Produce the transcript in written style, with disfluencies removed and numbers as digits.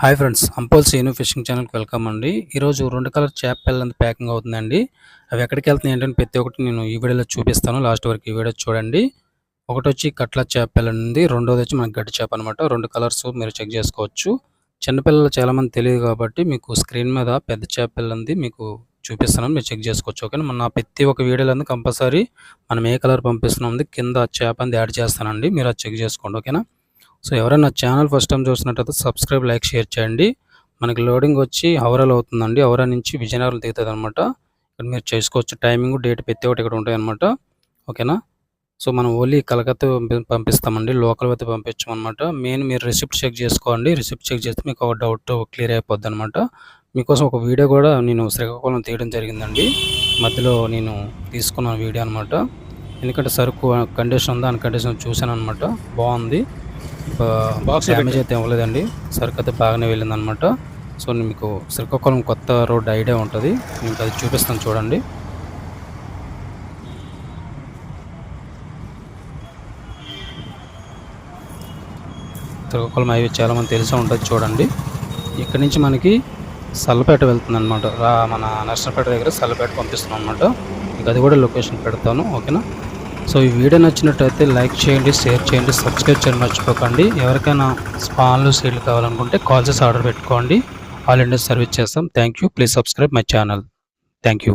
Hi friends, అంపోల్ scene fishing ఛానల్కి welcome అండి. ఈరోజు 2 కలర్ చేప పిల్లలు ప్యాకింగ్ అవుతుందండి. అవి ఎక్కడికి వెళ్తున్నాయి ఏంటంటే ప్రతి ఒక్కటి నేను ఈ వీడియోలో చూపిస్తాను. లాస్ట్ వరకు ఈ వీడియో చూడండి. ఒకటొచ్చి కట్ల చేప పిల్ల ఉంది, రెండోది వచ్చి మనకి గడ్డి చేప అనమాట. 2 కలర్స్ మీరు చెక్ చేసుకోవచ్చు. చిన్నపిల్లలు చాలామంది తెలియదు కాబట్టి మీకు స్క్రీన్ మీద పెద్ద చేప పిల్ల ఉంది, మీకు చూపిస్తున్నాను, మీరు చెక్ చేసుకోవచ్చు. ఓకేనా. మన ప్రతి ఒక్క వీడియోలో కంపల్సరీ మనం ఏ కలర్ పంపిస్తున్నాం కింద చేప అనేది యాడ్ చేస్తానండి, మీరు అది చెక్ చేసుకోండి. ఓకేనా. సో ఎవరైనా ఛానల్ ఫస్ట్ టైం చూసినట్టయితే సబ్స్క్రైబ్, లైక్, షేర్ చేయండి. మనకి లోడింగ్ వచ్చి హౌరాలో అవుతుందండి. హౌరా నుంచి విజయనగరం దిగుతుంది అనమాట. ఇక్కడ మీరు చేసుకోవచ్చు. టైమింగ్, డేట్ ప్రతి ఒక్కటి ఇక్కడ ఉంటాయి అనమాట. ఓకేనా. సో మనం ఓన్లీ కలకత్తా పంపిస్తామండి, లోకల్ అయితే పంపించమన్నమాట. మెయిన్ మీరు రిసిప్ట్ చెక్ చేసుకోండి. రిసిప్ట్ చెక్ చేస్తే మీకు ఒక డౌట్ క్లియర్ అయిపోద్ది అనమాట. మీకోసం ఒక వీడియో కూడా నేను శ్రీకాకుళం తీయడం జరిగిందండి. మధ్యలో నేను తీసుకున్న వీడియో అనమాట. ఎందుకంటే సరుకు కండిషన్ ఉందా, అన్ కండిషన్ చూశాను అనమాట. బాగుంది, డ్యామేజ్ అయితే ఇవ్వలేదండి. సరుకు అయితే బాగానే వెళ్ళిందనమాట. సో మీకు శ్రీకాకుళం కొత్త రోడ్ ఐడియా ఉంటుంది, మీకు అది చూపిస్తాను చూడండి. శ్రీకాకుళం హైవే చాలామంది తెలిసే ఉంటుంది చూడండి. ఇక్కడ నుంచి మనకి సల్లపేట వెళ్తుంది అనమాట. మన నర్సంపేట దగ్గర సల్లపేట పంపిస్తున్నాం అనమాట. మీకు అది కూడా లొకేషన్ పెడతాను. ఓకేనా. సో ఈ వీడియో నచ్చినట్టయితే లైక్ చేయండి, షేర్ చేయండి, సబ్స్క్రైబ్ చేయడం మర్చిపోకండి. ఎవరికైనా స్పాన్లు, సీడ్లు కావాలనుకుంటే కాల్ చేసి ఆర్డర్ పెట్టుకోండి. ఆల్ ఇండియా సర్వీస్ చేస్తాం. Thank you. Please subscribe my channel. Thank you.